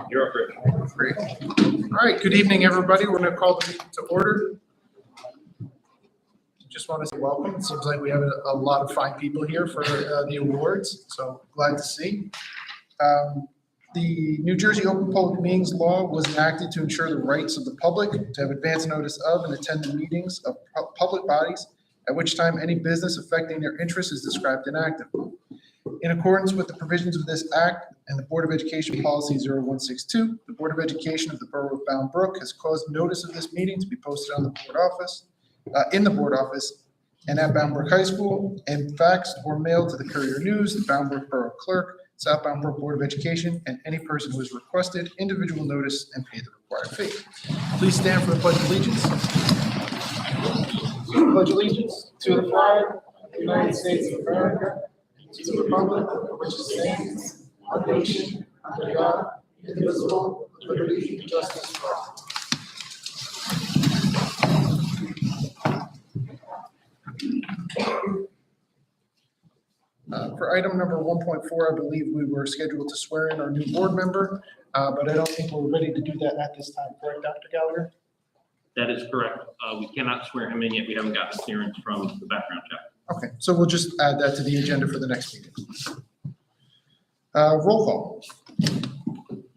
You're up, Rich. Great. All right, good evening, everybody. We're going to call the meeting to order. Just want to say welcome. It seems like we have a lot of fine people here for the awards, so glad to see. The New Jersey Open Public Meetings Law was enacted to ensure the rights of the public to have advance notice of and attend the meetings of public bodies, at which time any business affecting their interests is described and acted. In accordance with the provisions of this Act and the Board of Education Policy 0162, the Board of Education of the Borough of Bound Brook has caused notice of this meeting to be posted on the board office, in the board office and at Bound Brook High School, and faxed or mailed to the Courier News, the Bound Brook Borough Clerk, South Bound Brook Board of Education, and any person who has requested individual notice and paid the required fee. Please stand for the Pledge of Allegiance. Pledge allegiance to the flag of the United States of America, to the republic for which it stands, one nation, under God, indivisible, with liberty and justice for all. For item number 1.4, I believe we were scheduled to swear in our new board member, but I don't think we're ready to do that at this time. Correct, Dr. Gallagher? That is correct. We cannot swear him in yet. We haven't gotten clearance from the background check. Okay, so we'll just add that to the agenda for the next meeting. Roll call.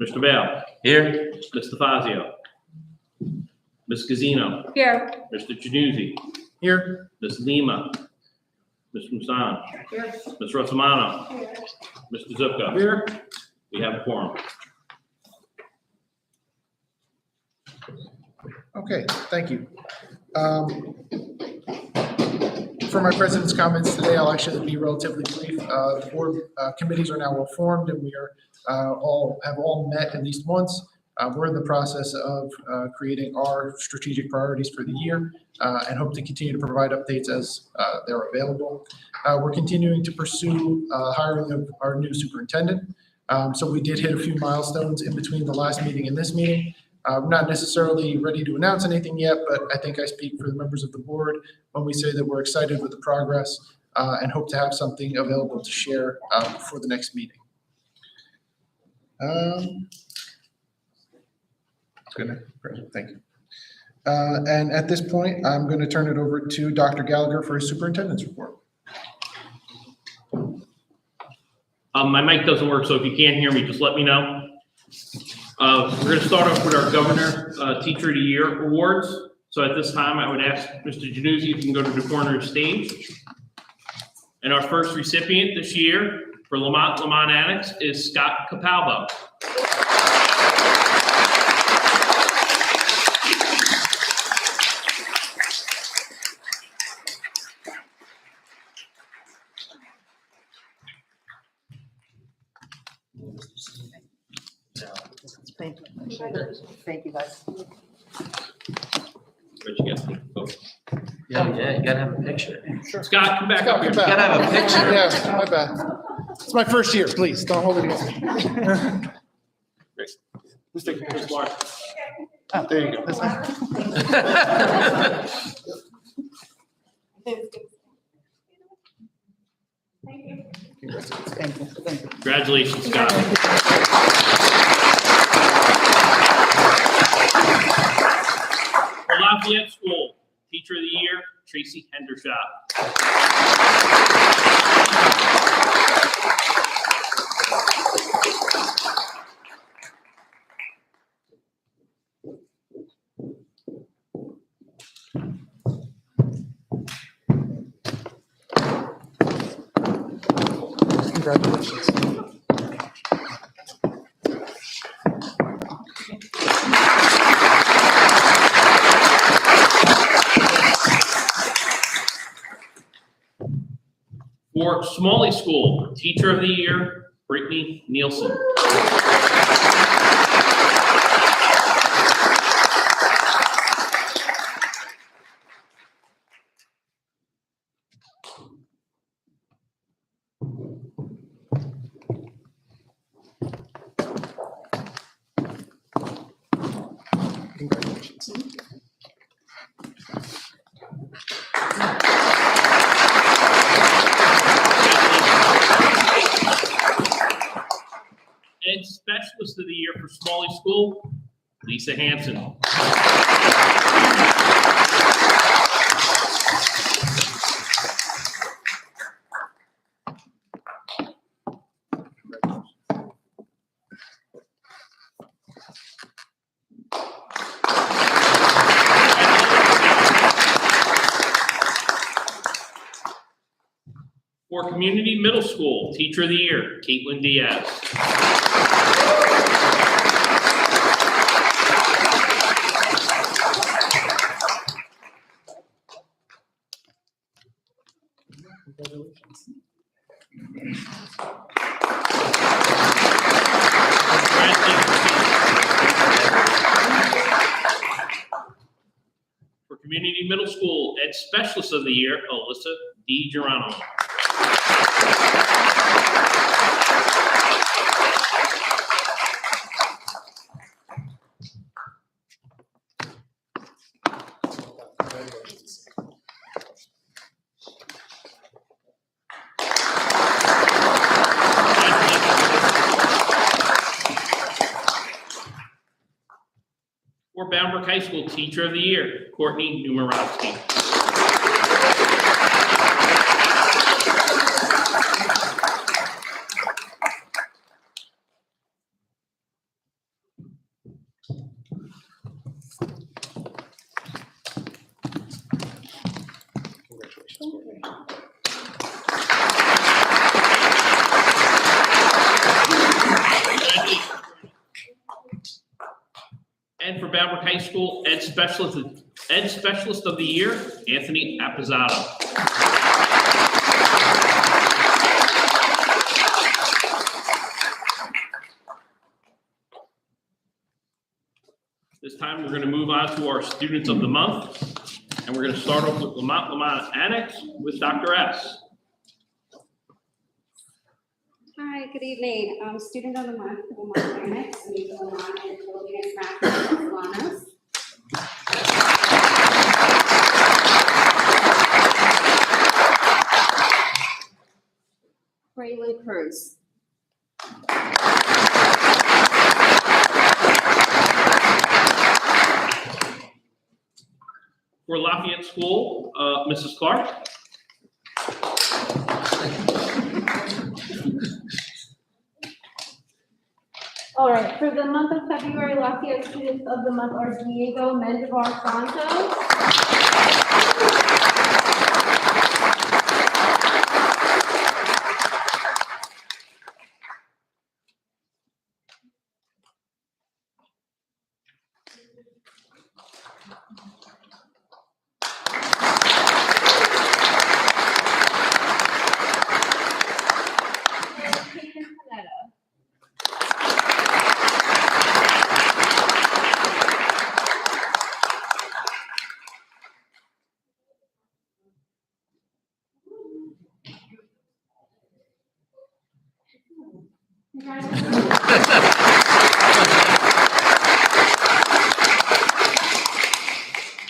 Mr. Bale. Here. Mr. Fazio. Ms. Gazzino. Here. Mr. Januzzi. Here. Ms. Lima. Ms. Musan. Here. Ms. Rosamano. Here. Mr. Zupka. Here. We have a quorum. Okay, thank you. For my president's comments today, I'll actually be relatively brief. The board committees are now well formed, and we are all met at least once. We're in the process of creating our strategic priorities for the year and hope to continue to provide updates as they're available. We're continuing to pursue hiring of our new superintendent. So we did hit a few milestones in between the last meeting and this meeting. I'm not necessarily ready to announce anything yet, but I think I speak for the members of the board when we say that we're excited with the progress and hope to have something available to share for the next meeting. Thank you. And at this point, I'm going to turn it over to Dr. Gallagher for his superintendent's report. My mic doesn't work, so if you can't hear me, just let me know. We're going to start off with our Governor Teacher of the Year awards. So at this time, I would ask Mr. Januzzi if you can go to the corner of the stage. And our first recipient this year for Lamont Annex is Scott Capalbo. Thank you. Thank you, guys. Where'd you get? Oh. Yeah, you gotta have a picture. Sure. Scott, come back up here. You gotta have a picture. Yeah, my bad. It's my first year. Please don't hold it against me. Let's take a picture. Mark. Oh, there you go. That's fine. Thank you. Thank you. Congratulations, Scott. For Lafayette School, Teacher of the Year, Tracy Hendershot. Congratulations. For Smalley School, Teacher of the Year, Brittany Nielsen. Congratulations. Specialist of the Year for Smalley School, Lisa Hanson. For Community Middle School, Teacher of the Year, Caitlin Diaz. For Community Middle School, Ed Specialist of the Year, Alyssa DiGeronimo. For Bound High School, Teacher of the Year, Courtney Numerowski. And for Bound High School, Ed Specialist of the Year, Anthony Appizato. This time, we're going to move on to our Students of the Month, and we're going to start off with Lamont Annex with Dr. S. Hi, good evening. Student of the Month, Lamont Annex, Amica Lamont, and Building and Practice, Lanos. Braylon Cruz. For Lafayette School, Mrs. Clark. All right, for the month of February, Lafayette Students of the Month are Diego Mendivar Santos.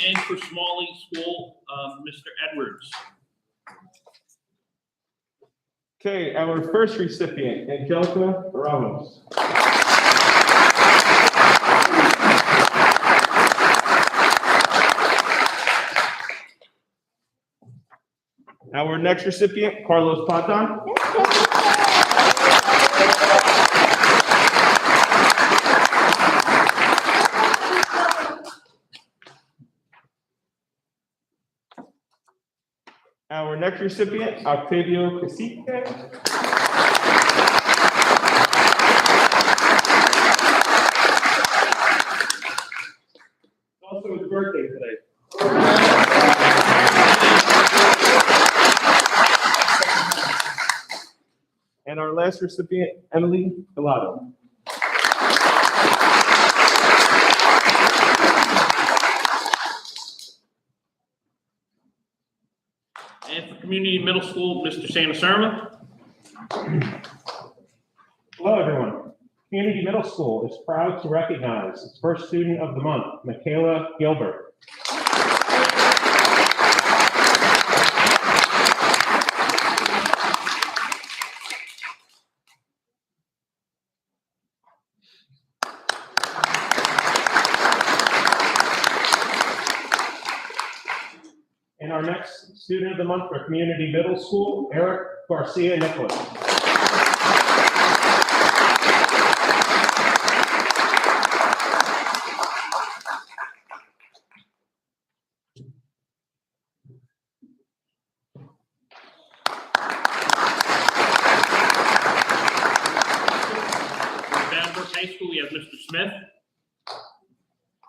And for Smalley School, Mr. Edwards. Okay, our first recipient, Angelica Ramos. Our next recipient, Carlos Ponton. Our next recipient, Octavio Cacique. Also his birthday today. And our last recipient, Emily Galado. And for Community Middle School, Mr. Sanaserma. Hello, everyone. Community Middle School is proud to recognize its first student of the month, Michaela Gilbert. And our next student of the month for Community Middle School, Eric Garcia Nicholas. Boundbrook High School, we have Mr. Smith.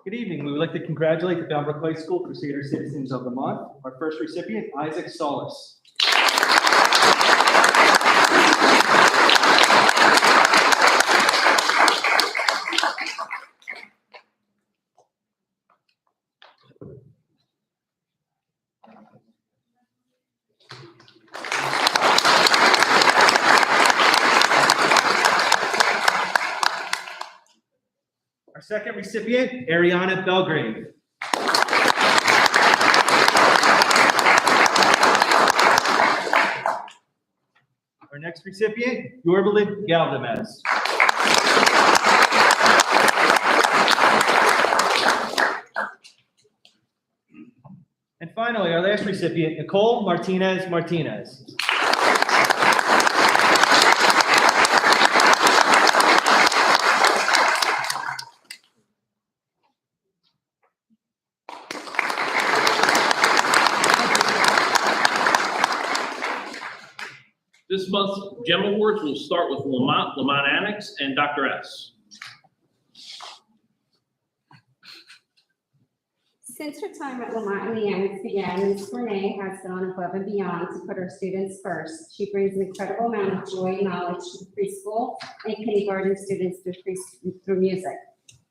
Good evening. We would like to congratulate the Boundbrook High School Crusader Citizens of the Month. Our first recipient, Isaac Solis. Our second recipient, Ariana Belgrave. Our next recipient, Yorbalid Galdamez. And finally, our last recipient, Nicole Martinez Martinez. This month's GEM Awards will start with Lamont Annex, and Dr. S. Since her time at Lamont and the Annex began, Ms. Renee has gone above and beyond to put her students first. She brings an incredible amount of joy and knowledge to the preschool and kindergarten students through music.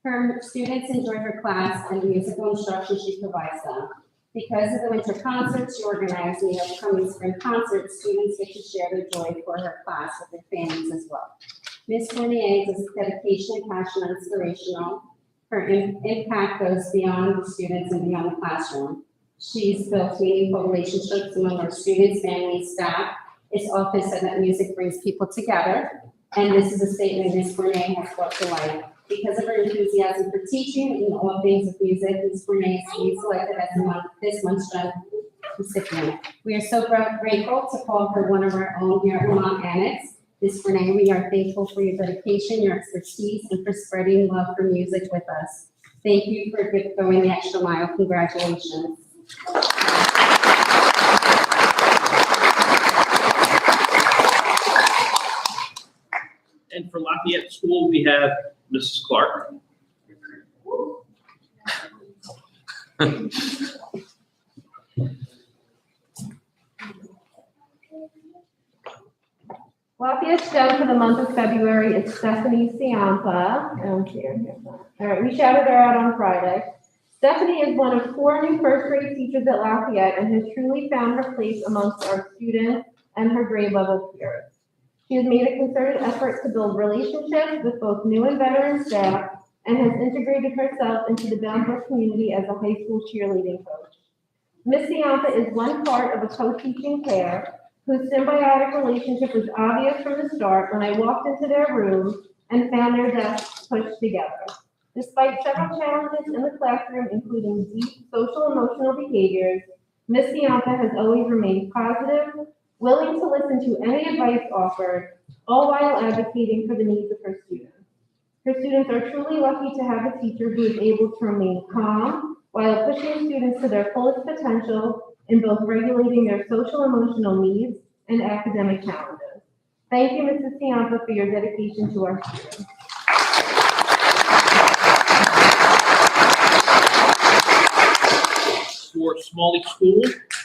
Her students enjoy her class and the musical instruction she provides them. Because of the winter concerts she organized and the upcoming spring concerts, students get to share their joy for her class with their families as well. Ms. Fournier's dedication, passion, and inspirational. Her impact goes beyond the students and beyond the classroom. She's built meaningful relationships among our students, families, staff. It's often said that music brings people together, and this is a statement Ms. Fournier has brought to life. Because of her enthusiasm for teaching in all things of music, Ms. Fournier is selected as this month's GEM recipient. We are so grateful to call her one of our own here at Lamont Annex. Ms. Fournier, we are thankful for your dedication, your expertise, and for spreading love for music with us. Thank you for going the extra mile. Congratulations. And for Lafayette School, we have Mrs. Clark. Lafayette's GEM for the month of February is Stephanie Ciampa. I don't see her here. All right, we shouted her out on Friday. Stephanie is one of 4 new first grade teachers at Lafayette and has truly found her place amongst our students and her grade level peers. She has made a concerted effort to build relationships with both new and veteran staff and has integrated herself into the Boundbrook community as a high school cheerleading coach. Ms. Ciampa is one part of a co-teaching pair whose symbiotic relationship was obvious from the start when I walked into their room and found their desks pushed together. Despite several challenges in the classroom, including deep social emotional behaviors, Ms. Ciampa has always remained positive, willing to listen to any advice offered, all while advocating for the needs of her students. Her students are truly lucky to have a teacher who is able to remain calm while pushing students to their fullest potential in both regulating their social emotional needs and academic challenges. Thank you, Mrs. Ciampa, for your dedication to our students. For Smalley School,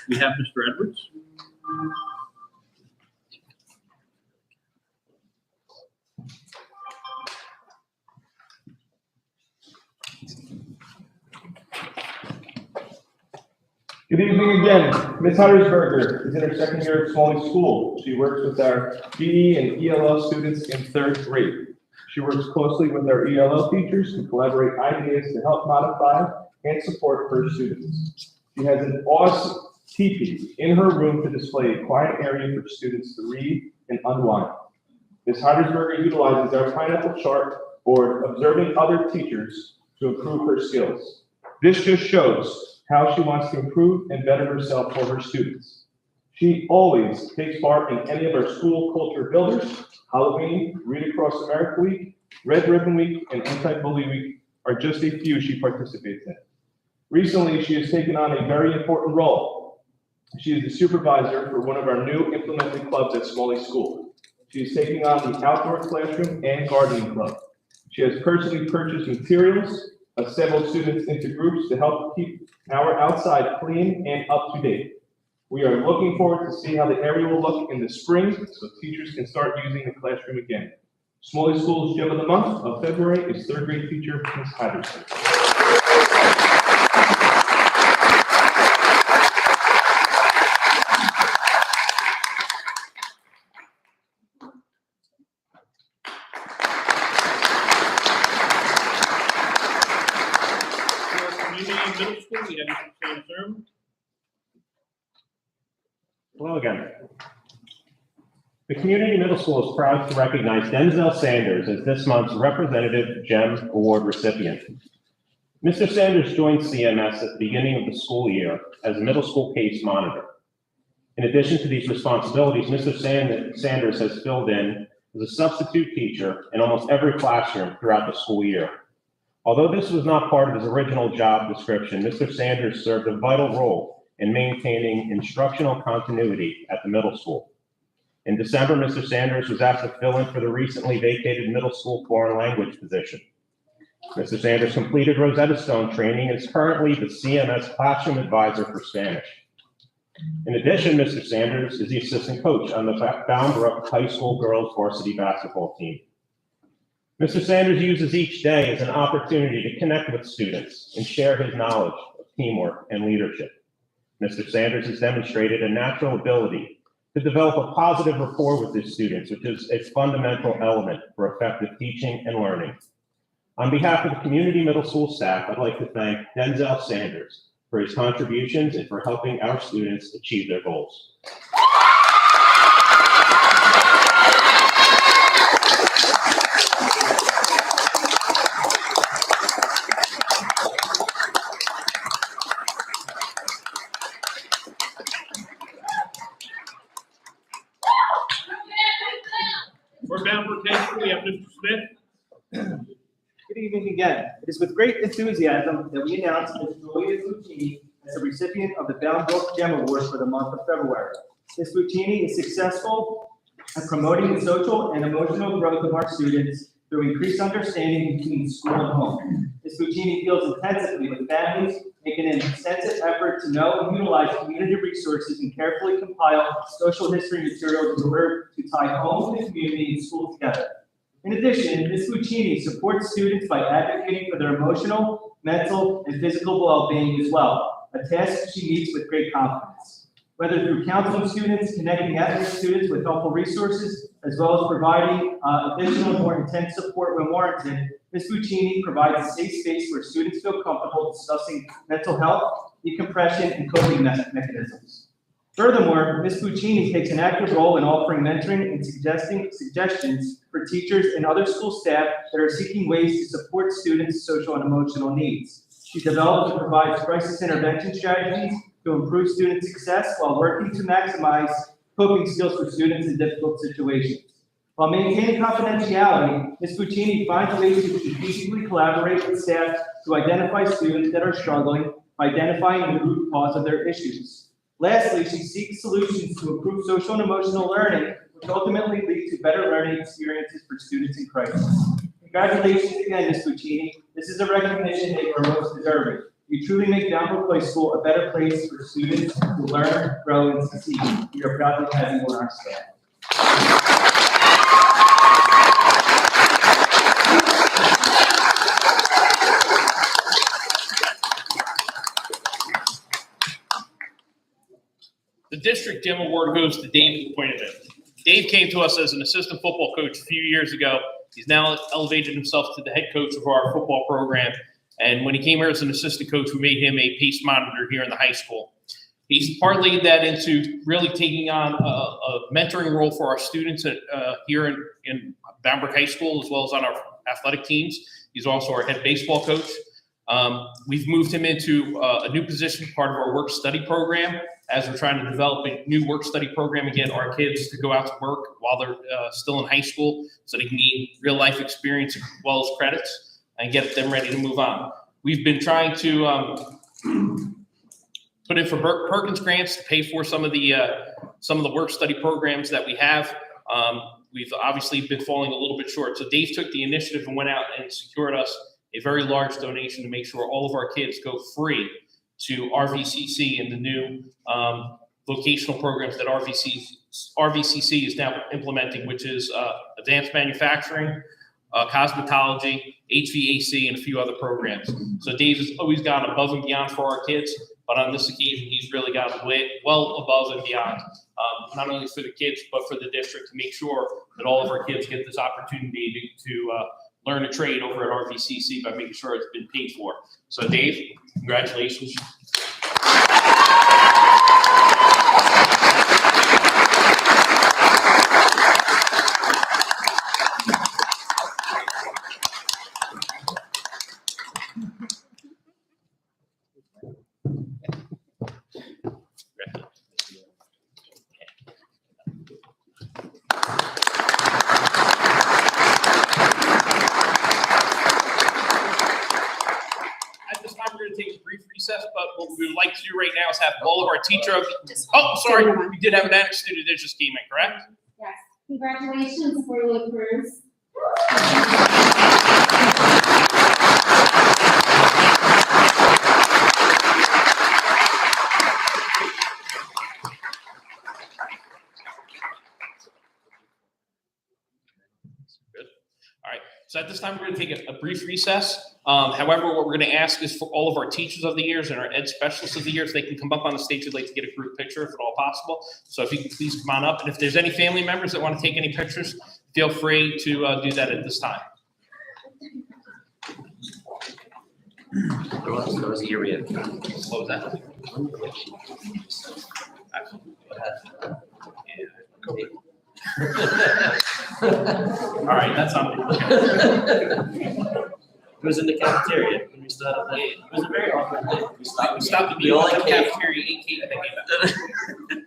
we have Mr. Edwards. Good evening again. Ms. Huttersberger is in her second year at Smalley School. She works with our GE and ELL students in 3rd grade. She works closely with our ELL teachers to collaborate ideas to help modify and support her students. She has an awesome teepee in her room to display a quiet area for students to read and unwind. Ms. Huttersberger utilizes our pineapple chart board, observing other teachers to improve her skills. This just shows how she wants to improve and better herself for her students. She always takes part in any of our school culture builders. Halloween, Read Across America Week, Red Ribbon Week, and Anti-Bully Week are just a few she participates in. Recently, she has taken on a very important role. She is the supervisor for one of our new implemented clubs at Smalley School. She is taking on the outdoor classroom and gardening club. She has personally purchased materials, assembled students into groups to help keep our outside clean and up to date. We are looking forward to see how the area will look in the spring so teachers can start using the classroom again. Smalley School's Gem of the Month of February is third grade teacher, Ms. Patterson. Community Middle School, we have Mr. Sanders. Hello again. The Community Middle School is proud to recognize Denzel Sanders as this month's Representative GEM Award recipient. Mr. Sanders joined CMS at the beginning of the school year as a middle school case monitor. In addition to these responsibilities, Mr. Sanders has filled in as a substitute teacher in almost every classroom throughout the school year. Although this was not part of his original job description, Mr. Sanders served a vital role in maintaining instructional continuity at the middle school. In December, Mr. Sanders was asked to fill in for the recently vacated middle school foreign language position. Mr. Sanders completed Rosetta Stone training and is currently the CMS classroom advisor for Spanish. In addition, Mr. Sanders is the assistant coach on the Boundbrook High School girls varsity basketball team. Mr. Sanders uses each day as an opportunity to connect with students and share his knowledge of teamwork and leadership. Mr. Sanders has demonstrated a natural ability to develop a positive rapport with his students, which is a fundamental element for effective teaching and learning. On behalf of the Community Middle School staff, I'd like to thank Denzel Sanders for his contributions and for helping our students achieve their goals. For Boundbrook High School, we have Mr. Smith. Good evening again. It is with great enthusiasm that we announce Ms. Julia Lucchini as the recipient of the Boundbrook GEM Award for the month of February. Ms. Lucchini is successful at promoting the social and emotional growth of our students through increased understanding between school and home. Ms. Lucchini deals intensively with families, making an extensive effort to know and utilize community resources and carefully compile social history materials in order to tie home, the community, and school together. In addition, Ms. Lucchini supports students by advocating for their emotional, mental, and physical well-being as well, a task she meets with great confidence. Whether through counseling students, connecting at-risk students with helpful resources, as well as providing additional and more intense support when warranted, Ms. Lucchini provides a safe space where students feel comfortable discussing mental health, decompression, and coping mechanisms. Furthermore, Ms. Lucchini takes an active role in offering mentoring and suggesting suggestions for teachers and other school staff that are seeking ways to support students' social and emotional needs. She develops and provides crisis intervention strategies to improve student success while working to maximize coping skills for students in difficult situations. While maintaining confidentiality, Ms. Lucchini finds ways to strategically collaborate with staff to identify students that are struggling by identifying the root cause of their issues. Lastly, she seeks solutions to improve social and emotional learning, which ultimately lead to better learning experiences for students in crisis. Congratulations again, Ms. Lucchini. This is a recognition that you are most deserving. You truly make Boundbrook High School a better place for students to learn, grow, and succeed. We are proud to have you on our staff. The district GEM award goes to Dave Pointed. Dave came to us as an assistant football coach a few years ago. He's now elevated himself to the head coach of our football program. And when he came here as an assistant coach, we made him a PACE monitor here in the high school. He's parlayed that into really taking on a mentoring role for our students here in Boundbrook High School, as well as on our athletic teams. He's also our head baseball coach. We've moved him into a new position, part of our work study program, as we're trying to develop a new work study program and get our kids to go out to work while they're still in high school, so they can gain real life experience as well as credits and get them ready to move on. We've been trying to put in for Perkins grants to pay for some of the work study programs that we have. We've obviously been falling a little bit short. So Dave took the initiative and went out and secured us a very large donation to make sure all of our kids go free to RVCC and the new vocational programs that RVCC is now implementing, which is advanced manufacturing, cosmetology, HVAC, and a few other programs. So Dave has always gone above and beyond for our kids, but on this occasion, he's really gone well above and beyond, not only for the kids, but for the district, to make sure that all of our kids get this opportunity to learn a trade over at RVCC by making sure it's been paid for. So Dave, congratulations. At this time, we're going to take a brief recess, but what we would like to do right now is have all of our we did have an added student that just came in, correct? Yes, congratulations, Orly Cruz. All right, so at this time, we're going to take a brief recess. However, what we're going to ask is for all of our teachers of the years and our ed specialists of the years, they can come up on the stage. We'd like to get a group picture if at all possible. So if you can please come on up. And if there's any family members that want to take any pictures, feel free to do that at this time. There was a year we had. What was that? All right, that's on me. It was in the cafeteria. When we still had that. It was a very awkward day. We stopped at the only only cafeteria, ate cake, and then came back.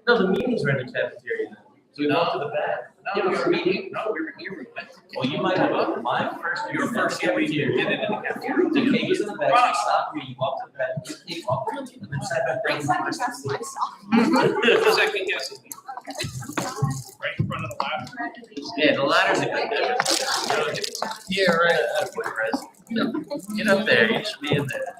No, the meetings were in the cafeteria. So we walked to the back. No, we were meeting. No, we were here. We went. Well, you might have, my first year. Your first year, we did it in the cafeteria. The cake was in the back, you stopped, you walked to the back, you take off, and then sat back. Second guess. Right in front of the lab. Yeah, the ladder's a good thing. Yeah, right. Get up there, you should be in there.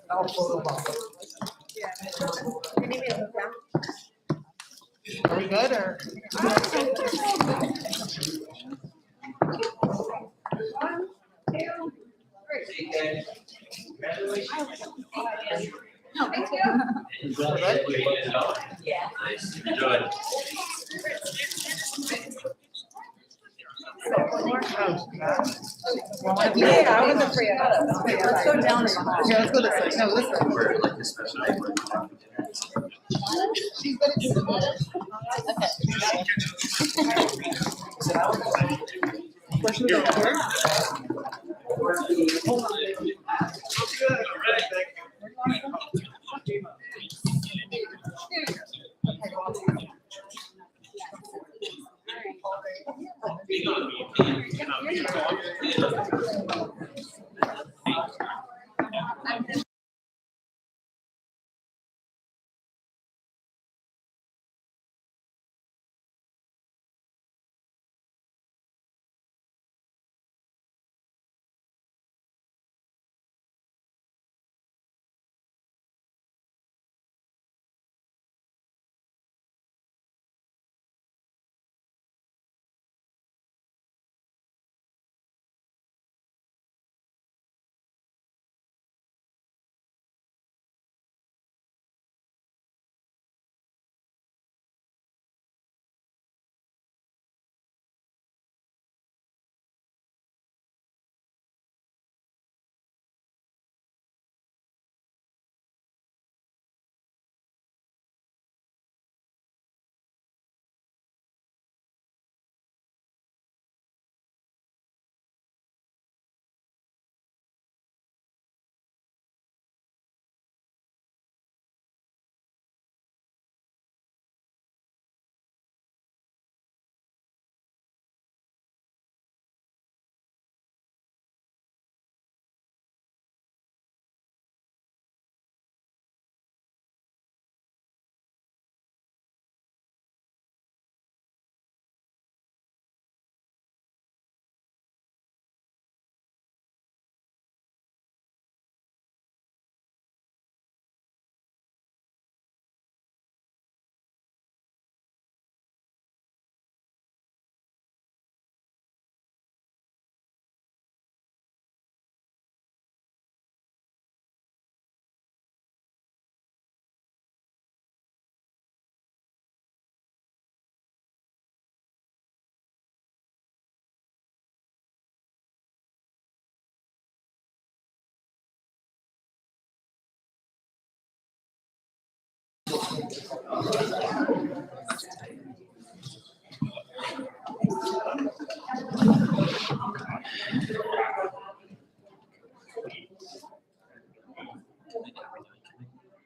I'll photo bomb. Are we good or? Nice, enjoy. Yeah, I wasn't free. Let's go down. Here, let's go this way. No, this way. We're like a special day.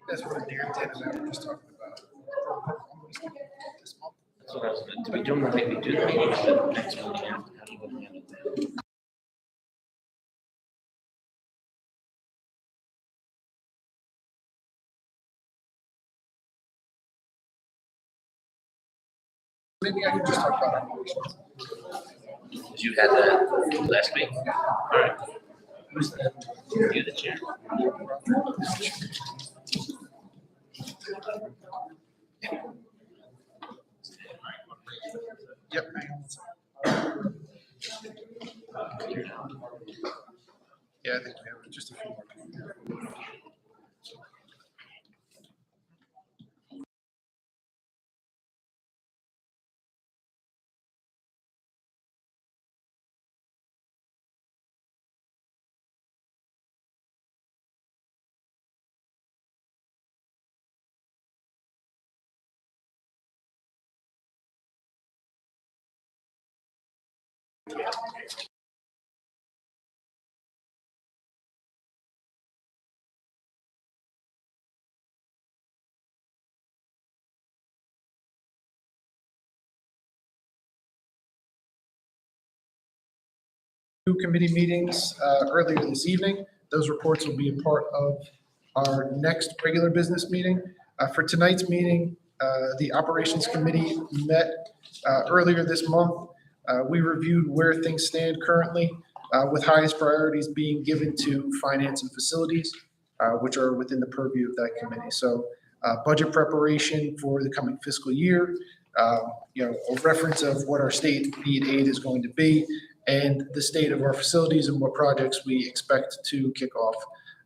That's what Dear did, and I were just talking about. This month. That's what I was gonna, do we do them the way we do them next one? How do you want to handle that? Maybe I could just talk about operations. Because you had that last week. All right. Who's that? You, the chair. Yep. hang on one second. Yeah, I think we have just a few more people. Two committee meetings earlier this evening. Those reports will be a part of our next regular business meeting. For tonight's meeting, the Operations Committee met earlier this month. We reviewed where things stand currently, with highest priorities being given to finance and facilities, which are within the purview of that committee. So budget preparation for the coming fiscal year, a reference of what our state need aid is going to be, and the state of our facilities and what projects we expect to kick off,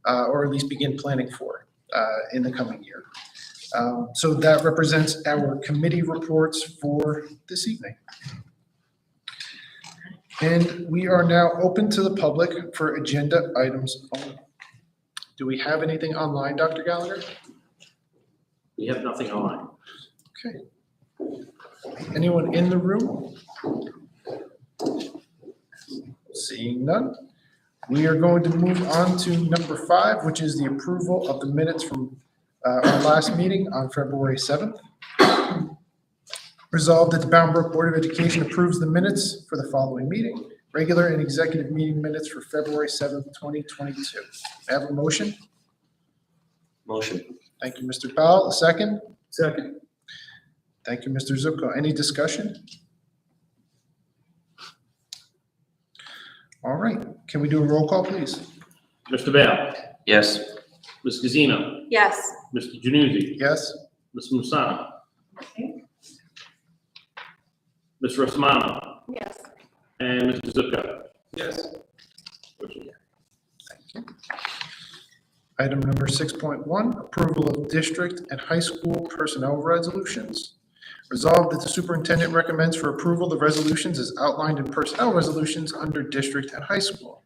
or at least begin planning for in the coming year. So that represents our committee reports for this evening. And we are now open to the public for agenda items only. Do we have anything online, Dr. Gallagher? We have nothing online. Okay. Anyone in the room? Seeing none, we are going to move on to number 5, which is the approval of the minutes from our last meeting on February 7th. Resolved that the Bound Brook Board of Education approves the minutes for the following meeting, regular and executive meeting minutes for February 7th, 2022. May I have a motion? Motion. Thank you, Mr. Powell. A second? Second. Thank you, Mr. Zupko. Any discussion? All right, can we do a roll call, please? Mr. Bale? Yes. Ms. Gazino? Yes. Mr. Januzzi? Yes? Ms. Musano? Ms. Rosamano? Yes. And Mr. Zupko? Yes. Motion carries. Item number 6.1, approval of district and high school personnel resolutions. Resolved that the superintendent recommends for approval the resolutions as outlined in personnel resolutions under district and high school.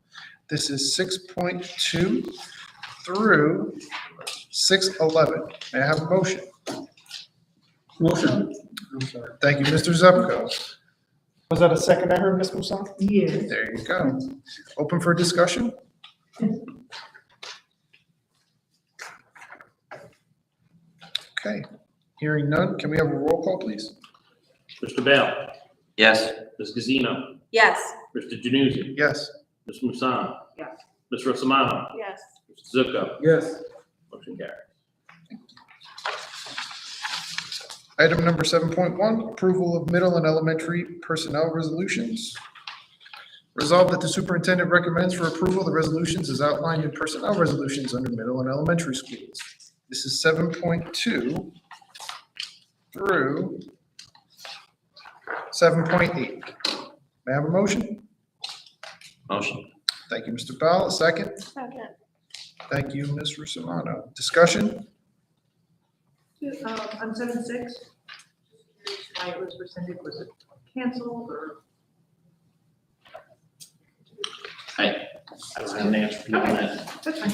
This is 6.2 through 6.11. May I have a motion? Motion. Thank you, Mr. Zupko. Was that a second I heard, Ms. Musa? Yes. There you go. Open for discussion? Okay, hearing none, can we have a roll call, please? Mr. Bale? Yes. Ms. Gazino? Yes. Mr. Januzzi? Yes. Ms. Musano? Yes. Ms. Rosamano? Yes. Mr. Zupko? Yes. Motion carries. Item number 7.1, approval of middle and elementary personnel resolutions. Resolved that the superintendent recommends for approval the resolutions as outlined in personnel resolutions under middle and elementary schools. This is 7.2 through 7.8. May I have a motion? Motion. Thank you, Mr. Powell. A second? Second. Thank you, Ms. Russomanno. Discussion? On 7.6, why it was rescinded, was it canceled or? I don't have an answer for you on that. That's fine.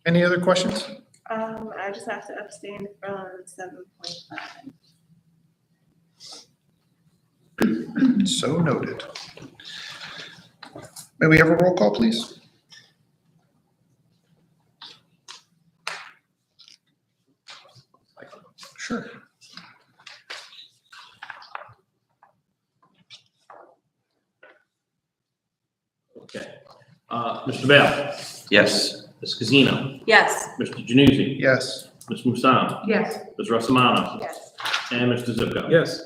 Any other questions? I just have to abstain from 7.5. So noted. May we have a roll call, please? Sure. Okay. Mr. Bell, Yes. Ms. Casino, Yes. Mr. Januzzi, Yes. Ms. Musam, Yes. Ms. Russamano, Yes. and Mr. Zupko. Yes.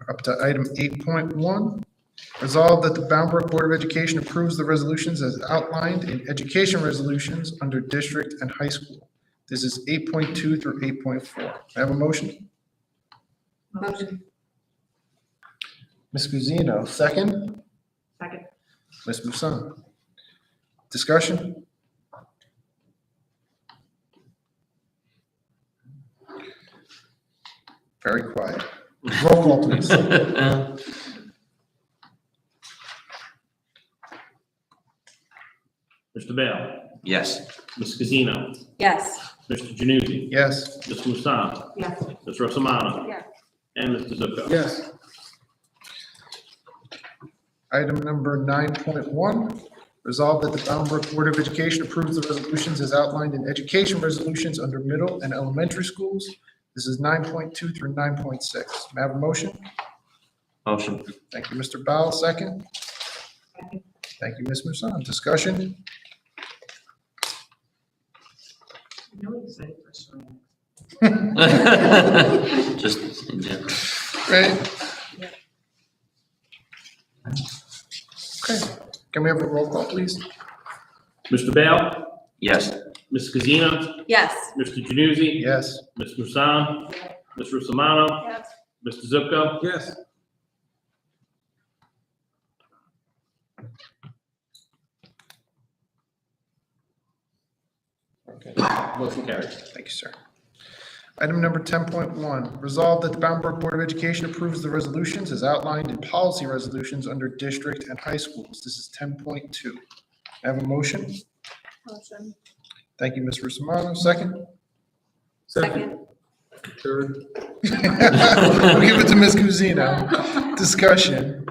Up to item 8.1. Resolved that the Bound Brook Board of Education approves the resolutions as outlined in education resolutions under district and high school. This is 8.2 through 8.4. May I have a motion? Motion. Ms. Guzino, second. Second. Ms. Musan. Discussion? Very quiet. Roll call, please. Mr. Bell, Yes. Ms. Casino, Yes. Mr. Januzzi, Yes. Ms. Musam, Yes. Ms. Russamano, Yes. and Mr. Zupko. Yes. Item number 9.1, resolved that the Bound Brook Board of Education approves the resolutions as outlined in education resolutions under middle and elementary schools. This is 9.2 through 9.6. May I have a motion? Motion. Thank you, Mr. Bowell, second. Thank you, Ms. Musan. Discussion? Just in general. Right? Okay, can we have a roll call, please? Mr. Bell, Yes. Ms. Casino, Yes. Mr. Januzzi, Yes. Ms. Musam, Ms. Russamano, Yes. Mr. Zupko. Yes. Okay. Motion carries. Thank you, sir. Item number 10.1, resolved that the Bound Brook Board of Education approves the resolutions as outlined in policy resolutions under district and high schools. This is 10.2. I have a motion. Motion. Thank you, Ms. Russamano. Second? Second. Third. We'll give it to Ms. Guzino. Discussion.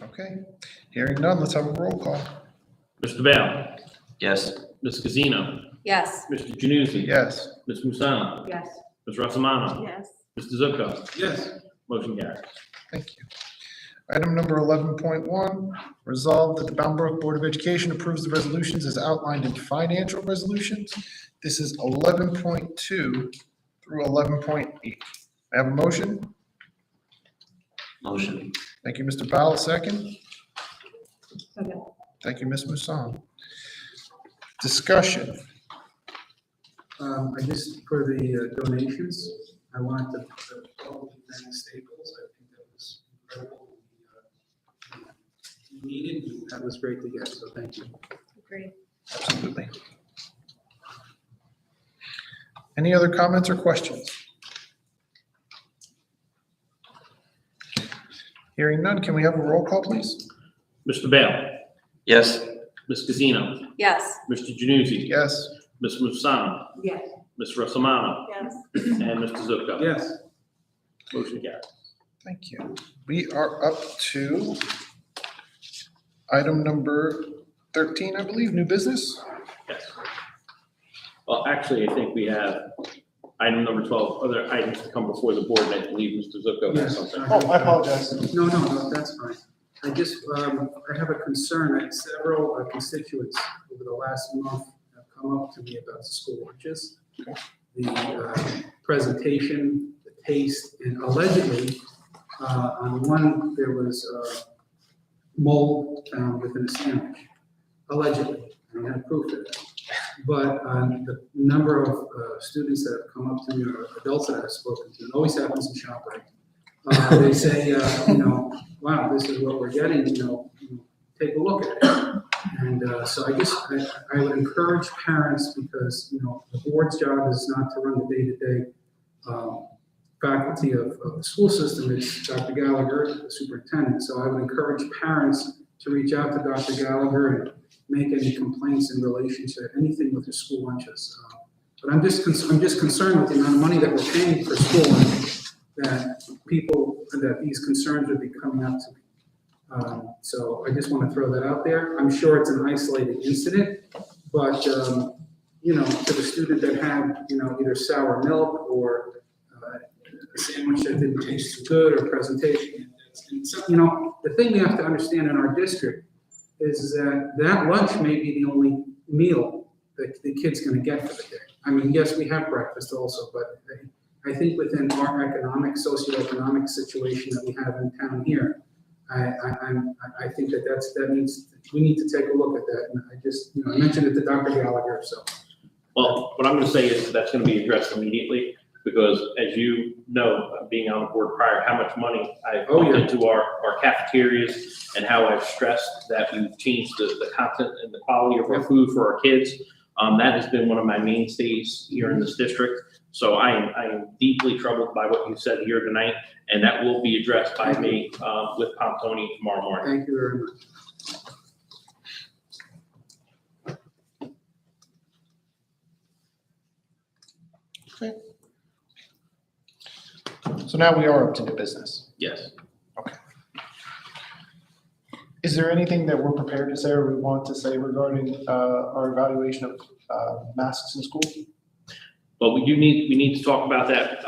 Okay, hearing none, let's have a roll call. Mr. Bell, Yes. Ms. Casino, Yes. Mr. Januzzi, Yes. Ms. Musam, Yes. Ms. Russamano, Yes. Mr. Zupko. Yes. Motion carries. Thank you. Item number 11.1, resolved that the Bound Brook Board of Education approves the resolutions as outlined in financial resolutions. This is 11.2 through 11.8. I have a motion. Motion. Thank you, Mr. Bowell, second. Second. Thank you, Ms. Musan. Discussion. I just, for the donations, I want to publicly thank Staples. I think that was incredible. We needed, and that was great to get, so thank you. Agree. Absolutely. Any other comments or questions? Hearing none, can we have a roll call, please? Mr. Bell, Yes. Ms. Casino, Yes. Mr. Januzzi, Yes. Ms. Musam, Yes. Ms. Russamano, Yes. and Mr. Zupko. Yes. Motion carries. Thank you. We are up to item number 13, I believe, new business. Yes. Well, actually, I think we have item number 12, other items to come before the board, and I believe Mr. Zupko has Yes. something. Oh, I apologize. No, that's fine. I just, I have a concern. I had several constituents over the last month have come up to me about the school lunches. The presentation, the taste, and allegedly, on one, there was mold found within a sandwich. Allegedly, I don't have proof of that. But the number of students that have come up to me, or adults that I've spoken to, it always happens in ShopRite. They say, wow, this is what we're getting, take a look at it. And so I guess I would encourage parents, because, the board's job is not to run the day-to-day faculty of the school system is Dr. Gallagher, the superintendent. So I would encourage parents to reach out to Dr. Gallagher and make any complaints in relation to anything with his school lunches. But I'm just concerned with the amount of money that we're paying for school and that these concerns would be coming up to me. So I just want to throw that out there. I'm sure it's an isolated incident, but, you know, to the student that had, you know, either sour milk or a sandwich that didn't taste too good or presentation. And so, you know, the thing we have to understand in our district is that lunch may be the only meal that the kid's going to get for the day. I mean, yes, we have breakfast also, but I think within our socioeconomic situation that we have in town here, I think we need to take a look at that. And I just, you know, I mentioned it to Dr. Gallagher, so. Well, what I'm going to say is that's going to be addressed immediately, because as you know, being on the board prior, how much money I've put into our cafeterias and how I've stressed that we've changed the content and the quality of our food for our kids. That has been one of my mainstays here in this district. So I am deeply troubled by what you said here tonight, and that will be addressed by me with Pontoni tomorrow morning. Thank you very much. Okay. So now we are up to new business. Yes. Okay. Is there anything that we're prepared to say or we want to say regarding our evaluation of masks in school? Well, we need to talk about that.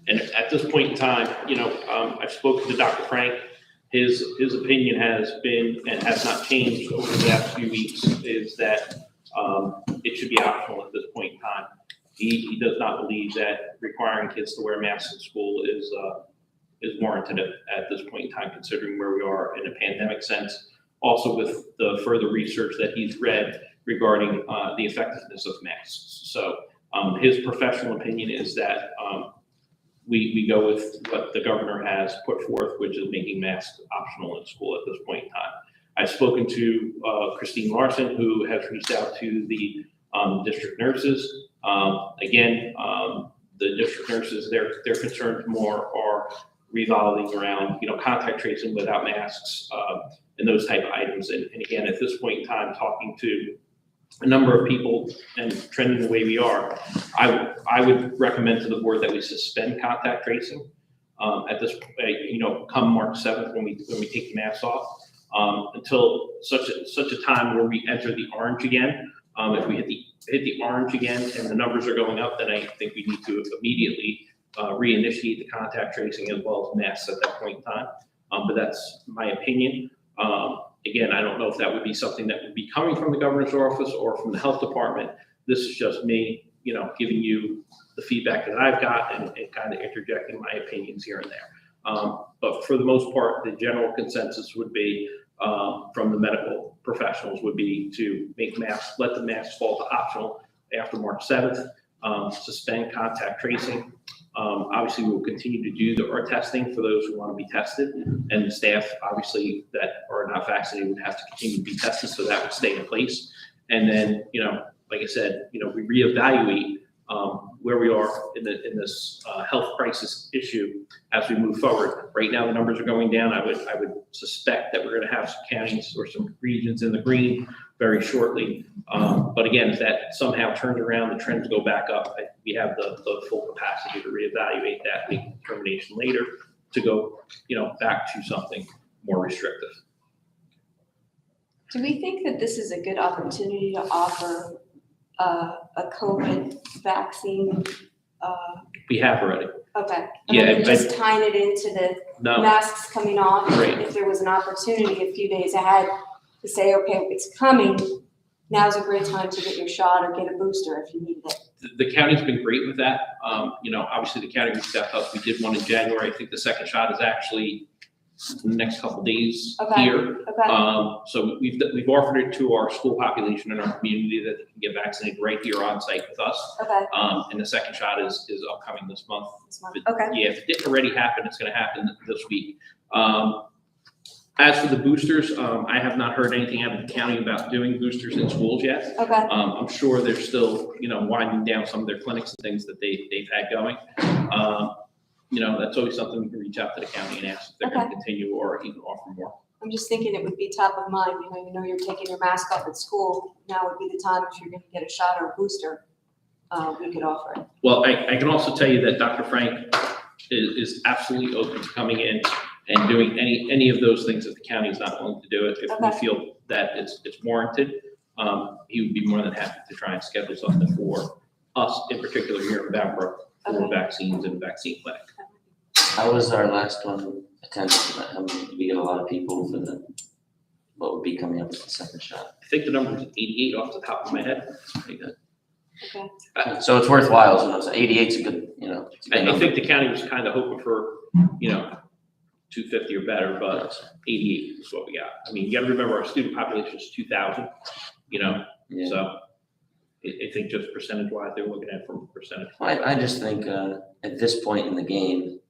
And at this point in time, you know, I've spoken to Dr. Frank. His opinion has been and has not changed over the last few weeks, is that it should be optional at this point in time. He does not believe that requiring kids to wear masks in school is warranted at this point in time, considering where we are in a pandemic sense. Also with the further research that he's read regarding the effectiveness of masks. So his professional opinion is that we go with what the governor has put forth, which is making masks optional in school at this point in time. I've spoken to Christine Larson, who has reached out to the district nurses. Again, the district nurses, their concerns more are revolving around, you know, contact tracing without masks and those type of items. And again, at this point in time, talking to a number of people and trending the way we are, I would recommend to the board that we suspend contact tracing at this, you know, come March 7th when we take the masks off until such a time where we enter the orange again. If we hit the orange again and the numbers are going up, then I think we need to immediately reinitiate the contact tracing as well as masks at that point in time. But that's my opinion. Again, I don't know if that would be something that would be coming from the governor's office or from the health department. This is just me, you know, giving you the feedback that I've got and kind of interjecting my opinions here and there. But for the most part, the general consensus would be from the medical professionals would be to make masks, let the masks fall to optional after March 7th, suspend contact tracing. Obviously, we will continue to do our testing for those who want to be tested, and the staff, obviously, that are not vaccinated would have to continue to be tested, so that would stay in place. And then, you know, like I said, you know, we reevaluate where we are in this health crisis issue as we move forward. Right now, the numbers are going down. I would suspect that we're going to have some counties or some regions in the green very shortly. But again, if that somehow turns around, the trends go back up, we have the full capacity to reevaluate that, make a determination later to go, you know, back to something more restrictive. Do we think that this is a good opportunity to offer a COVID vaccine? We have already. Okay. Yeah, And then just tying it into the No. masks coming off. Right. If there was an opportunity a few days ahead to say, okay, it's coming, now's a great time to get your shot or get a booster if you need it. The county's been great with that. You know, obviously the county reached out to us. We did one in January. I think the second shot is actually in the next couple of days here. Okay. So we've offered it to our school population in our community that they can get vaccinated right here on site with us. Okay. And the second shot is upcoming this month. Okay. Yeah, if it didn't already happen, it's going to happen this week. As for the boosters, I have not heard anything out of the county about doing boosters in schools yet. Okay. I'm sure they're still, you know, winding down some of their clinics and things that they've had going. that's always something we can reach out to the county and ask if they're going to continue or even offer more. I'm just thinking it would be top of mind, you know, you're taking your mask off at school, now would be the time if you're gonna get a shot or a booster, we could offer it. Well, I can also tell you that Dr. Frank is absolutely open to coming in and doing any of those things if the county is not willing to do it. If we Okay. feel that it's warranted, he would be more than happy to try and schedule something for us, in particular here in Bamborough, for Okay. vaccines and vaccine clinic. How was our last one attended? Did we get a lot of people for what would be coming up with the second shot? I think the number is 88 off the top of my head. That's pretty good. Okay. So it's worthwhile, so it's 88's a good, it's a good I number. think the county was kind of hoping for, 250 or better, but 88 is what we got. I mean, you got to remember our student population is 2,000, Yeah. so I think just percentage wise, they're looking at from percentage. I just think, at this point in the game,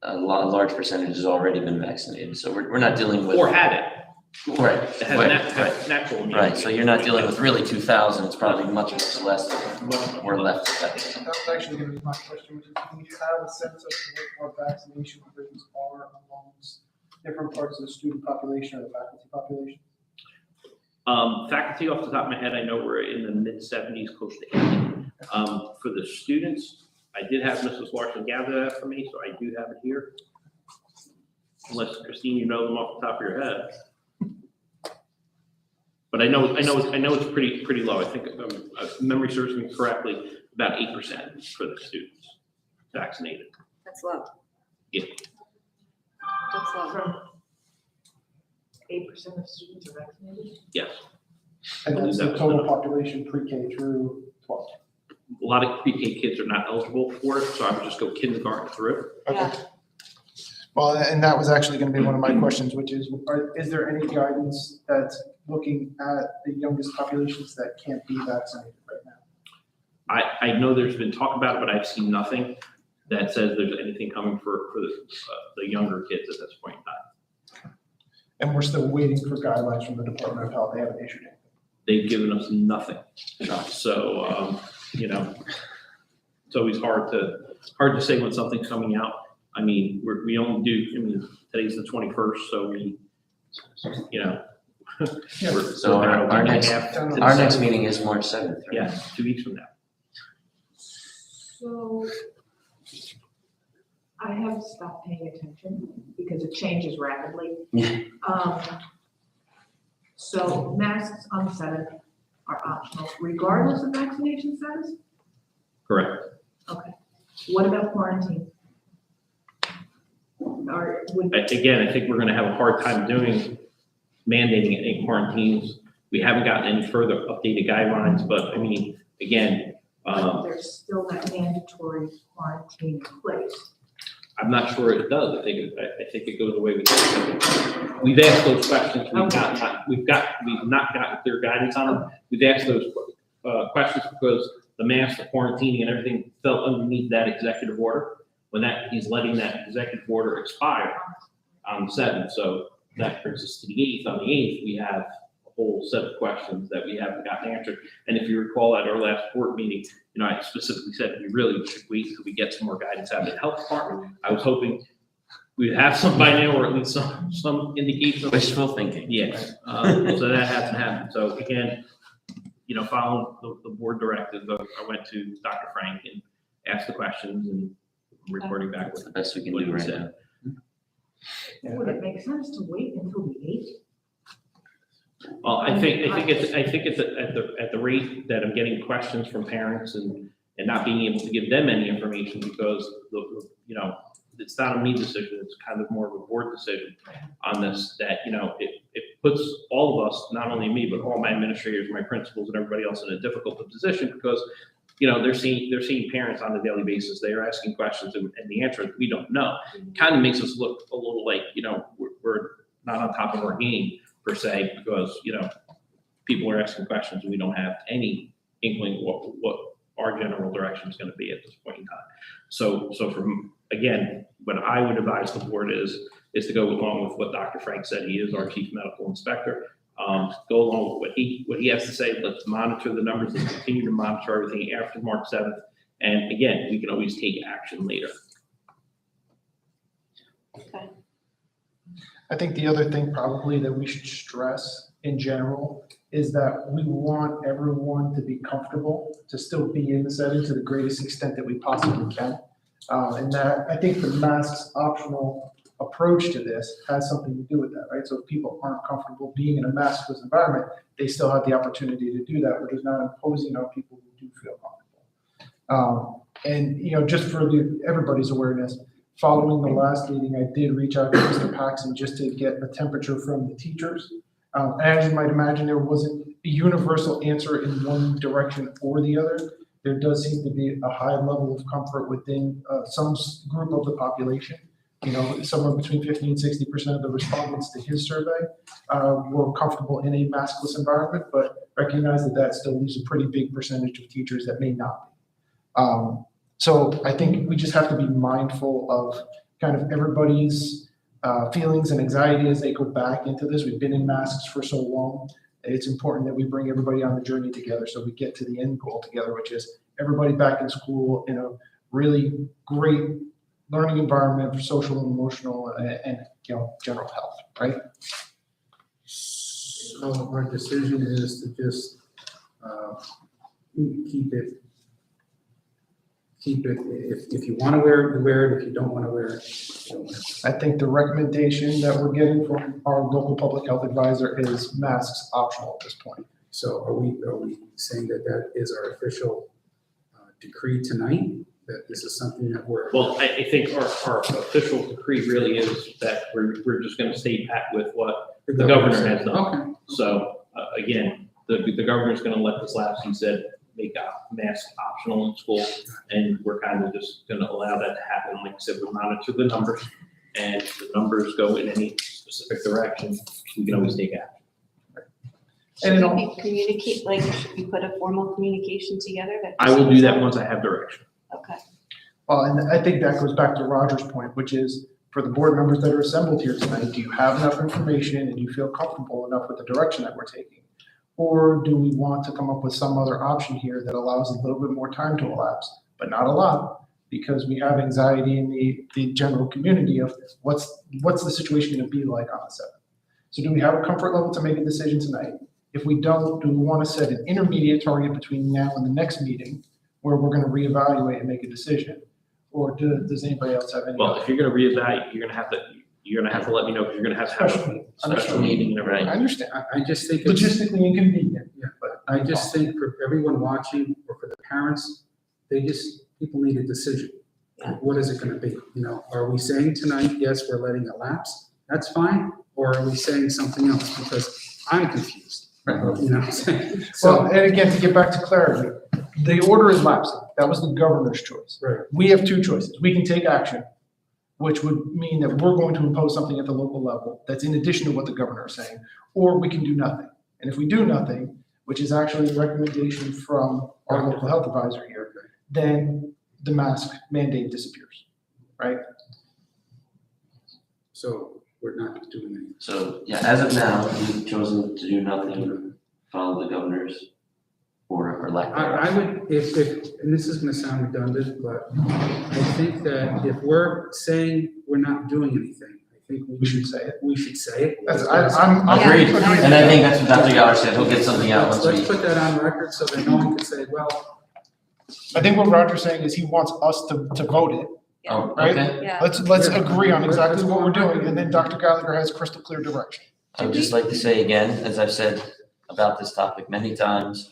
a large percentage has already been vaccinated, so we're not dealing with. Or had it. Right, It has right. natural immunity. Right, so you're not dealing with really 2,000, it's probably much less than Much- we're left with. That was actually gonna be my question, which is, do you have a sense of what our vaccination rates are amongst different parts of the student population or the faculty population? Faculty, off the top of my head, I know we're in the mid-70s, close to 80. For the students, I did have Mrs. Larson gather that for me, so I do have it here. Unless, Christine, you know them off the top of your head. But I know it's pretty low. I think, if memory serves me correctly, about 8% for the students vaccinated. That's low. Yeah. That's low. 8% of students are vaccinated? Yes. And that's the total population pre-K through 12. A lot of pre-K kids are not eligible for it, so I would just go kindergarten through. Yeah. Well, and that was actually gonna be one of my questions, which is, is there any guidance that's looking at the youngest populations that can't be vaccinated right now? I know there's been talk about it, but I've seen nothing that says there's anything coming for the younger kids at this point in time. And we're still waiting for guidelines from the Department of Health. They haven't issued anything. They've given us nothing. So, it's always hard to say when something's coming out. I mean, we only do, today's the 21st, so So our next meeting is March 7th, right? Yeah, 2 weeks from now. So I have stopped paying attention because it changes rapidly. Yeah. So masks on the 7th are optional regardless of vaccination status? Correct. Okay. What about quarantine? Or would, Again, I think we're gonna have a hard time mandating any quarantines. We haven't gotten any further updated guidelines, but again, there's still that mandatory quarantine in place. I'm not sure it does. I think it goes away with that. We've asked those questions. We've not gotten clear guidance on them. We've asked those questions because the mask, the quarantining and everything fell underneath that executive order. He's letting that executive order expire on the 7th. So that brings us to the 8th. On the 8th, we have a whole set of questions that we haven't gotten answered. And if you recall at our last board meeting, I specifically said we really should wait until we get some more guidance out of the health department. I was hoping we'd have some by now, or at least some indication. Wishful thinking. Yes, so that hasn't happened. So again, following the board directives, I went to Dr. Frank and asked the questions and I'm reporting back That's with the best we can what do he right said. now. Would it make sense to wait until the 8th? Well, I think it's at the rate that I'm getting questions from parents and not being able to give them any information because it's not a me decision, it's kind of more of a board decision on this, that, it puts all of us, not only me, but all my administrators, my principals and everybody else in a difficult position because, they're seeing parents on a daily basis. They are asking questions and the answer is we don't know. Kind of makes us look a little like, we're not on top of our game per se, because, people are asking questions and we don't have any inkling what our general direction is going to be at this point in time. So again, what I would advise the board is to go along with what Dr. Frank said. He is our chief medical inspector. Go along with what he has to say. Let's monitor the numbers and continue to monitor everything after March 7th. And again, we can always take action later. I think the other thing probably that we should stress in general is that we want everyone to be comfortable, to still be in the setting to the greatest extent that we possibly can. And that, I think the masks optional approach to this has something to do with that, right? So if people aren't comfortable being in a maskless environment, they still have the opportunity to do that, which is not imposing on people who do feel comfortable. And, just for everybody's awareness, following the last meeting, I did reach out to Mr. Paxson just to get a temperature from the teachers. As you might imagine, there wasn't a universal answer in one direction or the other. There does seem to be a high level of comfort within some group of the population. Somewhere between 50 and 60% of the respondents to his survey were comfortable in a maskless environment, but recognize that still leaves a pretty big percentage of teachers that may not be. So I think we just have to be mindful of kind of everybody's feelings and anxiety as they go back into this. We've been in masks for so long. It's important that we bring everybody on the journey together so we get to the end goal together, which is everybody back in school in a really great learning environment for social and emotional and general health, right? So our decision is to just keep it, if you want to wear it, you wear it. If you don't want to wear it, you don't wear it. I think the recommendation that we're getting from our local public health advisor is masks optional at this point. So are we saying that is our official decree tonight? That this is something that we're. Well, I think our official decree really is that we're just gonna stay pat with what the governor has done. Okay. So, again, the governor's gonna let this lapse. He said, make a mask optional in school, and we're kind of just gonna allow that to happen. Like I said, we monitor the numbers, and if the numbers go in any specific direction, we can always take action. And Should we communicate, should we put a formal communication together? I will do that once I have direction. Okay. Well, and I think that goes back to Roger's point, which is for the board members that are assembled here tonight, do you have enough information and you feel comfortable enough with the direction that we're taking? Or do we want to come up with some other option here that allows a little bit more time to elapse, but not a lot, because we have anxiety in the general community of what's the situation going to be like on the 7th? So do we have a comfort level to make a decision tonight? If we don't, do we want to set an intermediate target between now and the next meeting where we're going to reevaluate and make a decision? Or does anybody else have any? Well, if you're gonna reevaluate, you're gonna have to let me know, because you're gonna have a special meeting and everything. I understand. I just think it's. Logistically inconvenient. Yeah, but I just think for everyone watching or for the parents, people need a decision. Yeah. What is it gonna be? Are we saying tonight, yes, we're letting it lapse? That's fine. Or are we saying something else? Because I'm confused. So, Well, and again, to get back to clarity, the order is lapsing. That was the governor's choice. right. We have two choices. We can take action, which would mean that we're going to impose something at the local level that's in addition to what the governor is saying, or we can do nothing. And if we do nothing, which is actually the recommendation from our local health advisor here, then the mask mandate disappears, right? So we're not doing anything. So, yeah, as of now, we've chosen to do nothing, follow the governor's or lack thereof. I would, if, and this is gonna sound redundant, but I think that if we're saying we're not doing anything, I think We should say it. we should say it. That's, I'm. Agreed, Yeah. and I think that's what Dr. Gower said, he'll get something out once Let's we. put that on record so that no one can say, well, I think what Roger's saying is he wants us to vote it. Oh, Right? okay. Yeah. Let's agree on exactly what we're doing, and then Dr. Gallagher has crystal clear direction. I would just like to say again, as I've said about this topic many times,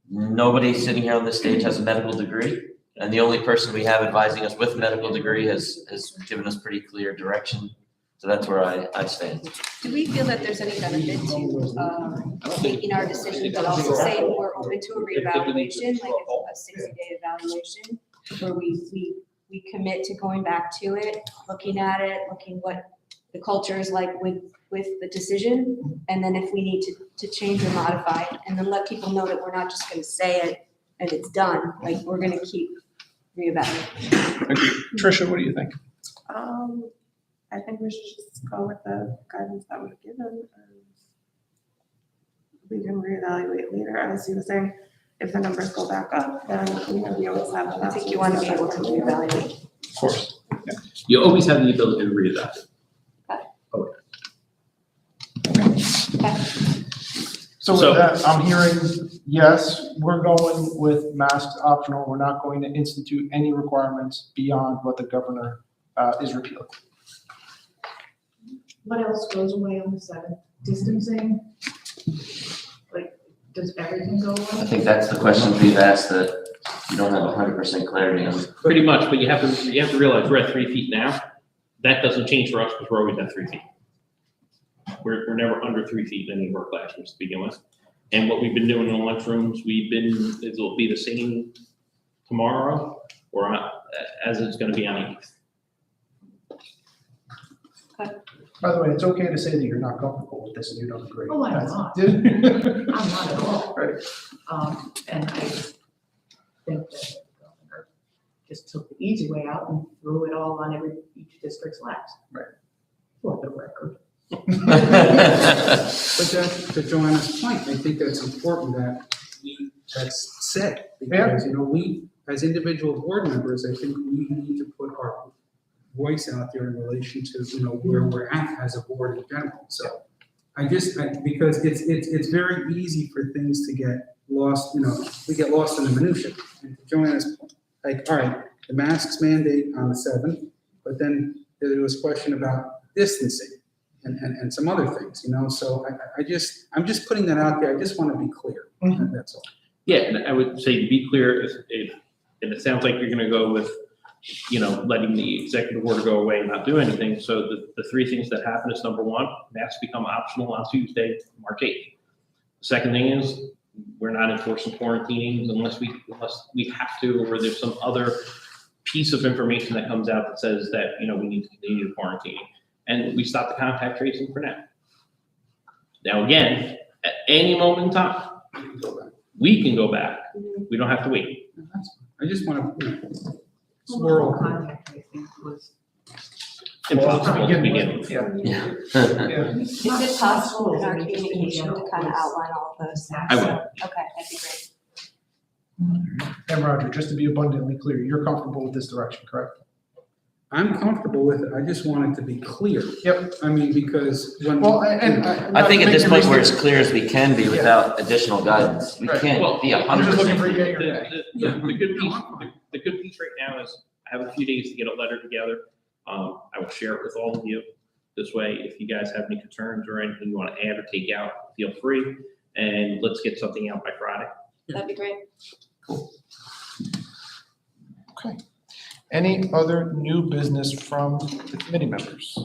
nobody sitting here on this stage has a medical degree. And the only person we have advising us with a medical degree has given us pretty clear direction. So that's where I stand. Do we feel that there's any benefit to making our decision, but also saying we're open to a reevaluation, like a 60-day evaluation, where we commit to going back to it, looking at it, looking what the culture is like with the decision, and then if we need to change or modify it, and then let people know that we're not just gonna say it and it's done, like we're gonna keep reevaluating. Tricia, what do you think? I think we should just go with the guidance that was given, and we can reevaluate later. As you were saying, if the numbers go back up, then we always have. I think you wanna be able to reevaluate. Of course. You always have the ability to reevaluate. So So- with that, I'm hearing, yes, we're going with masks optional. We're not going to institute any requirements beyond what the governor is repealing. What else goes away on the 7th? Distancing? Like, does everything go I away? think that's the question we've asked that you don't have 100% clarity on. Pretty much, but you have to realize we're at 3 feet now. That doesn't change for us because we're always at 3 feet. We're never under 3 feet in any of our classrooms to begin with. And what we've been doing in the lunchrooms, it'll be the same tomorrow or as it's gonna be on 8th. By the way, it's okay to say that you're not comfortable with this and you don't agree. Oh, I'm That's- not. I'm not at all. Right. And I think that the governor just took the easy way out and threw it all on each district's laps. Right. For the record. But that, to Joanna's point, I think that's important that that's said. Because, you know, we, as individual board members, I think we need to put our voice out there in relation to, you know, where we're at as a board in general. So because it's very easy for things to get lost, you know, we get lost in the minutia. And to Joanna's point, like, all right, the masks mandate on the 7th, but then there was a question about distancing and some other things, you know, so I'm just putting that out there. I just want to be clear. That's all. Yeah, and I would say to be clear, and it sounds like you're gonna go with, you know, letting the executive order go away and not do anything. So the 3 things that happen is, number 1, masks become optional on Tuesday, March 8th. Second thing is, we're not enforcing quarantining unless we have to, or there's some other piece of information that comes out that says that, you know, we need to continue quarantining. And we stop the contact tracing for now. Now, again, at any moment in time, we can go back. We don't have to wait. I just want to, Oral contact tracing was. Impossible to begin with. Yeah. Yeah. Yeah. Is it possible in our communication to kind of outline all of those? I will. Okay, that'd be great. And Roger, just to be abundantly clear, you're comfortable with this direction, correct? I'm comfortable with it. I just want it to be clear. Yep. I mean, because when. Well, I think at this point, we're as clear as we can be without additional guidance. We Right. can't be I'm just looking for 100%. yay or nay. The good piece right now is I have a few days to get a letter together. I will share it with all of you. This way, if you guys have any concerns or anything you want to add or take out, feel free. And let's get something out by Friday. That'd be great. Okay. Any other new business from the committee members?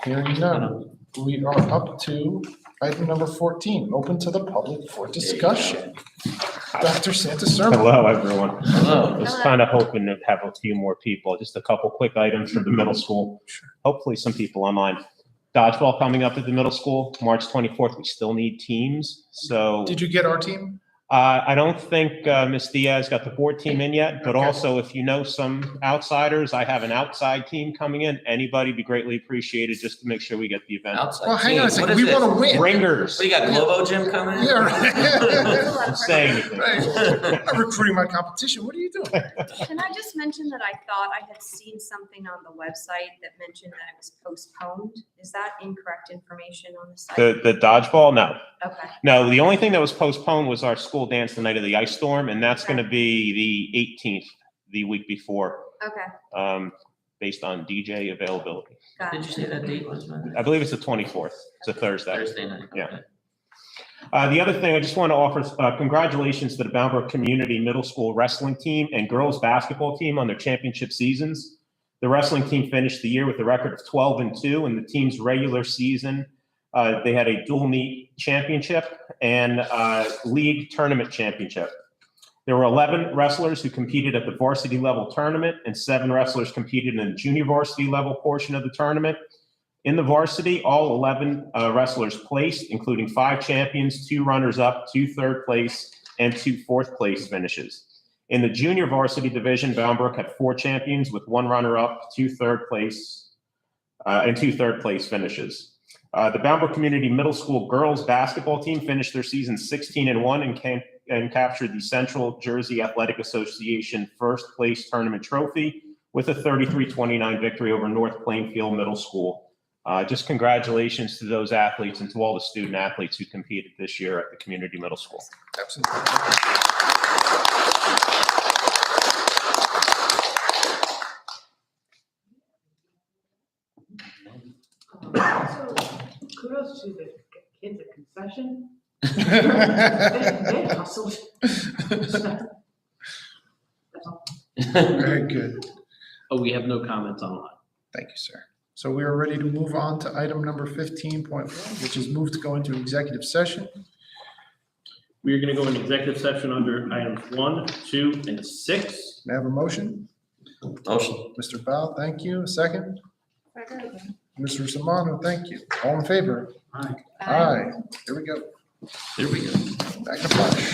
Hearing none, we are up to item number 14, open to the public for discussion. Dr. Santa Sermon. Hello, everyone. Hello. Just kind of hoping to have a few more people, just a couple quick items for the middle school. Hopefully some people online. Dodgeball coming up at the middle school, March 24th. We still need teams, so. Did you get our team? I don't think Ms. Diaz got the board team in yet, but Okay. also if you know some outsiders, I have an outside team coming in. Anybody be greatly appreciated just to make sure we get the event. Outside Well, hang on a team. What second, is we this? want to win. Ringers. What, you got Globo Gym coming in? Yeah, right. Don't say anything. Right. I'm recruiting my competition. What are you doing? Can I just mention that I thought I had seen something on the website that mentioned that it was postponed? Is that incorrect information on the site? The dodgeball, no. Okay, No, the only thing that was postponed was our school dance the night of the ice storm, and that's going to be the 18th, the week before, okay, based on DJ availability. got Did you it. say that date was? I believe it's the 24th. It's a Thursday. Thursday night. Yeah. Okay. The other thing, I just want to offer congratulations to the Bound Community Middle School wrestling team and girls basketball team on their championship seasons. The wrestling team finished the year with a record of 12-2, and the team's regular season, they had a dual meet championship and league tournament championship. There were 11 wrestlers who competed at the varsity level tournament, and 7 wrestlers competed in the junior varsity level portion of the tournament. In the varsity, all 11 wrestlers placed, including 5 champions, 2 runners-up, 2 third place, and 2 fourth place finishes. In the junior varsity division, Bound Brook had 4 champions with 1 runner-up, 2 third place, and 2 third place finishes. The Bound Brook Community Middle School girls basketball team finished their season 16-1 and captured the Central Jersey Athletic Association first place tournament trophy with a 33-29 victory over North Plainfield Middle School. Just congratulations to those athletes and to all the student athletes who competed this year at the community middle school. Absolutely. So kudos to the kids at concession. They hustled. That's all. Very good. Oh, we have no comments online. Thank you, sir. So we are ready to move on to item number 15.1, which is move to go into executive session. We are going to go into executive session under items 1, 2, and 6. May I have a motion? Motion. Mr. Val, thank you. A second? Mr. Samano, thank you. All in favor? Aye. Aye. Here we go. Here we go. Back to flash.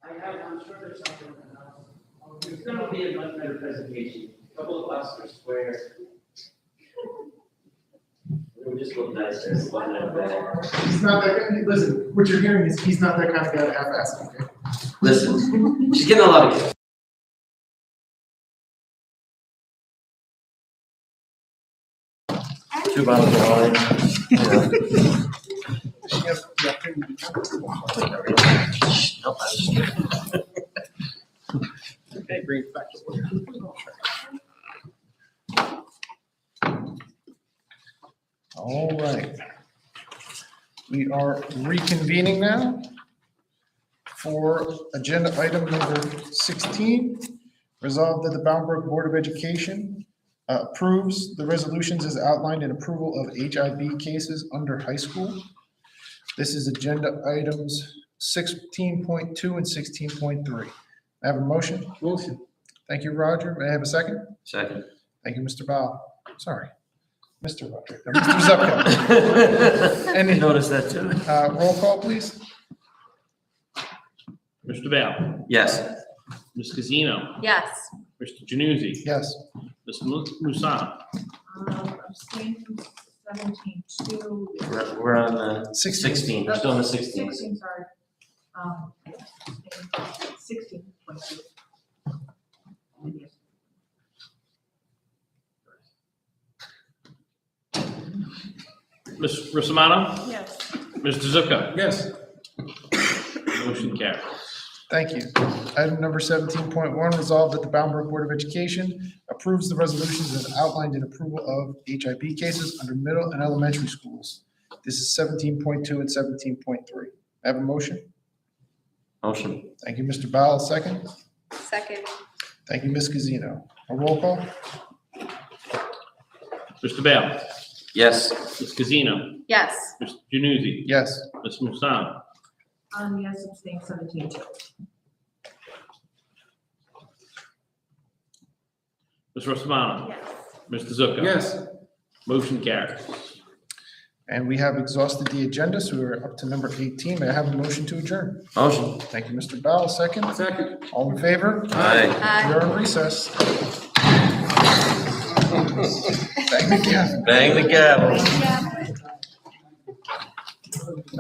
I'm sure there's something in the house. It's gonna be a much better presentation. A couple of us are square. We'll just look nicer. He's not that guy. Listen, what you're hearing is he's not that kind of guy to half-ass, okay? Listen, she's getting a lot of gifts. 2 bottles of wine. She has the opportunity to- Okay, bring it back to order. All right. We are reconvening now for agenda item number 16. Resolved that the Bound Board of Education approves the resolutions as outlined in approval of HIB cases under high school. This is agenda items 16.2 and 16.3. I have a motion? Motion. Thank you, Roger. May I have a second? Second. Thank you, Mr. Bao. Sorry, Mr. Roger. Mr. Zupko. I noticed that too. Roll call, please. Mr. Bell, Yes. Ms. Casino, Yes. Mr. Januzzi, Yes. Ms. Musano, Abstain from 17-2. We're on the 16. 16. We're still on the 16. 16, sorry. 16.2. Ms. Rosamano, Yes. Mr. Zucco. Yes. Motion carries. Thank you. Item number 17.1, resolved that the Bound Board of Education approves the resolutions as outlined in approval of HIB cases under middle and elementary schools. This is 17.2 and 17.3. I have a motion. Motion. Thank you, Mr. Bowles, second. Second. Thank you, Ms. Casino. A roll call? Mr. Bell, Yes. Ms. Casino, Yes. Mr. Januzzi, Yes. Ms. Musano, Yes, abstain 17-2. Ms. Rosamano, Yes. Mr. Zucco. Yes. Motion carries. And we have exhausted the agenda, so we're up to number 18. May I have a motion to adjourn? Motion. Thank you, Mr. Bowles, second. Second. All in favor? Aye. We're on recess. Thank you. Bang the gavel. Yeah.